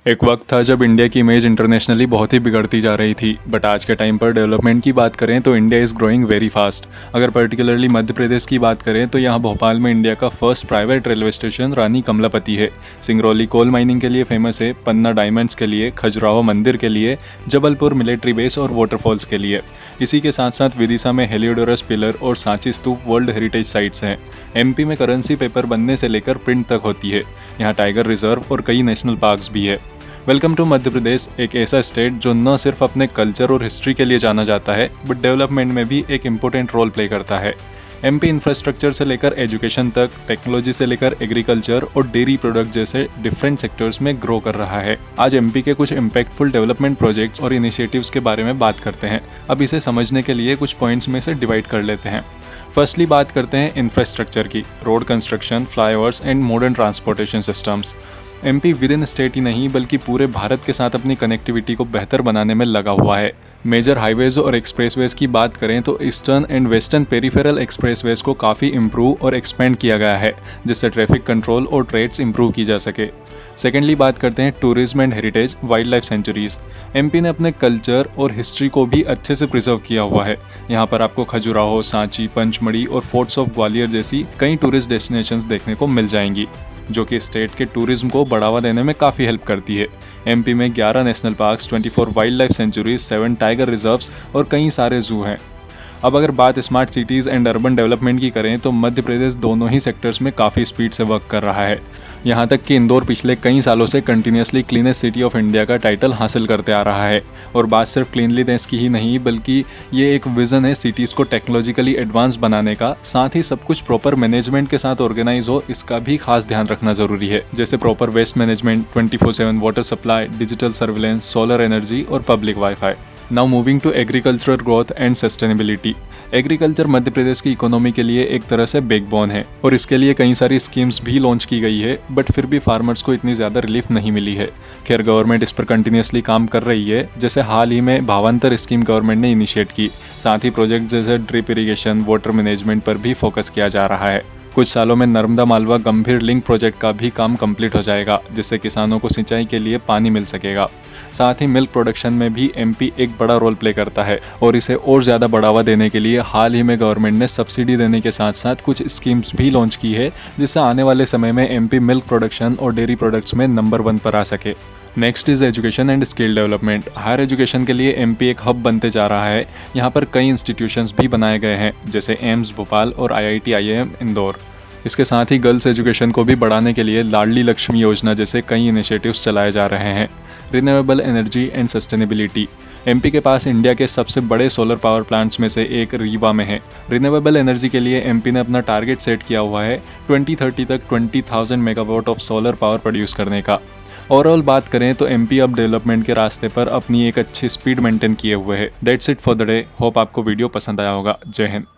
एक वक्त था जब इंडिया की इमेज इंटरनेशनली बहुत ही बिगड़ती जा रही थी, बट आज के टाइम पर डेवलपमेंट की बात करें तो India is growing very fast. अगर पर्टिकुलरली मध्य प्रदेश की बात करें तो यहाँ भोपाल में इंडिया का फर्स्ट प्राइवेट रेलवे स्टेशन रानी कमलापति है। सिंगरौली कोल माइनिंग के लिए फेमस है, पन्ना डायमंड्स के लिए, खजुराहो मंदिर के लिए, जबलपुर मिलिट्री बेस और वाटरफॉल्स के लिए। इसी के साथ साथ विदिशा में हेलियोडोरस पिलर और सांची स्तूप वर्ल्ड हेरिटेज साइट्स हैं। एमपी में करेंसी पेपर बनने से लेकर प्रिंट तक होती है। यहाँ टाइगर रिजर्व और कई नेशनल पार्क्स भी है। वेलकम टू मध्य प्रदेश, एक ऐसा स्टेट जो न सिर्फ अपने कल्चर और हिस्ट्री के लिए जाना जाता है बट डेवलपमेंट में भी एक इम्पोर्टेंट रोल प्ले करता है। एमपी इंफ्रास्ट्रक्चर से लेकर एजुकेशन तक, टेक्नोलॉजी से लेकर एग्रीकल्चर और डेयरी प्रोडक्ट जैसे डिफरेंट सेक्टर्स में ग्रो कर रहा है। आज एमपी के कुछ इम्पैक्टफुल डेवलपमेंट प्रोजेक्ट्स और इनिशिएटिव्स के बारे में बात करते हैं। अब इसे समझने के लिए कुछ पॉइंट्स में से डिवाइड कर लेते हैं। फर्स्टली बात करते हैं इंफ्रास्ट्रक्चर की। Road construction, flyovers and modern transportation systems. MP within state ही नहीं बल्कि पूरे भारत के साथ अपनी कनेक्टिविटी को बेहतर बनाने में लगा हुआ है। मेजर हाईवेज और एक्सप्रेसवेज की बात करें तो eastern and western peripheral expressways को काफ़ी इम्प्रूव और एक्सपेंड किया गया है, जिससे ट्रैफिक कंट्रोल और ट्रेड्स इम्प्रूव की जा सके। सेकेंडली बात करते हैं tourism and heritage, wild life sanctuaries. MP ने अपने कल्चर और हिस्ट्री को भी अच्छे से प्रिजर्व किया हुआ है। यहाँ पर आपको खजुराहो, सांची, पंचमढ़ी और फोर्ट्स ऑफ ग्वालियर जैसी कई टूरिस्ट डेस्टिनेशंस देखने को मिल जाएंगी, जो कि स्टेट के टूरिज्म को बढ़ावा देने में काफ़ी हेल्प करती है। एमपी में 11 national parks, 24 wild life sanctuaries, 7 tiger reserves और कई सारे जू हैं। अब अगर बात smart cities and urban development की करें तो मध्य प्रदेश दोनों ही सेक्टर्स में काफ़ी स्पीड से वर्क कर रहा है। यहाँ तक कि इंदौर पिछले कई सालों से continuously cleanest city of India का टाइटल हासिल करते आ रहा है। और बात सिर्फ क्लीनलीनेस की ही नहीं बल्कि ये एक विज़न है सिटीज़ को टेक्नोलॉजिकली एडवांस बनाने का। साथ ही सब कुछ प्रॉपर मैनेजमेंट के साथ ऑर्गेनाइज हो, इसका भी खास ध्यान रखना ज़रूरी है, जैसे proper waste management, 24/7 water supply, digital surveillance, solar energy और public wifi. Now moving to agricultural growth and sustainability. Agriculture Madhya Pradesh की इकोनॉमी के लिए एक तरह से बैकबोन है और इसके लिए कई सारी स्कीम्स भी लॉन्च की गई है, बट फिर भी फार्मर्स को इतनी ज़्यादा रिलीफ नहीं मिली है। खैर, गवर्नमेंट इस पर कंटिन्यूसली काम कर रही है, जैसे हाल ही में भावांतर स्कीम गवर्नमेंट ने इनिशिएट की। साथ ही प्रोजेक्ट जैसे ड्रिप इरीगेशन, वाटर मैनेजमेंट पर भी फोकस किया जा रहा है। कुछ सालों में नर्मदा मालवा गंभीर लिंक प्रोजेक्ट का भी काम कंप्लीट हो जाएगा, जिससे किसानों को सिंचाई के लिए पानी मिल सकेगा। साथ ही मिल्क प्रोडक्शन में भी एमपी एक बड़ा रोल प्ले करता है और इसे और ज़्यादा बढ़ावा देने के लिए हाल ही में गवर्नमेंट ने सब्सिडी देने के साथ साथ कुछ स्कीम्स भी लॉन्च की है, जिससे आने वाले समय में एमपी मिल्क प्रोडक्शन और डेयरी प्रोडक्ट्स में नंबर 1 पर आ सके। Next is education and skill development. Higher education के लिए एमपी एक हब बनते जा रहा है। यहाँ पर कई इंस्टीट्यूशंस भी बनाए गए हैं, जैसे एम्स भोपाल और IIT IIM इंदौर। इसके साथ ही गर्ल्स एजुकेशन को भी बढ़ाने के लिए लाडली लक्ष्मी योजना जैसे कई इनिशिएटिव्स चलाए जा रहे हैं। Renewable energy and sustainability. MP के पास इंडिया के सबसे बड़े सोलर पावर प्लांट्स में से एक रीवा में है। रिन्यूएबल एनर्जी के लिए एमपी ने अपना टारगेट सेट किया हुआ है 2030 तक 20,000 megawatt of solar power produce करने का। ओवरऑल बात करें तो एमपी अब डेवलपमेंट के रास्ते पर अपनी एक अच्छी स्पीड मेंटेन किए हुए है। That's it for the day. Hope आपको वीडियो पसंद आया होगा। जय हिंद।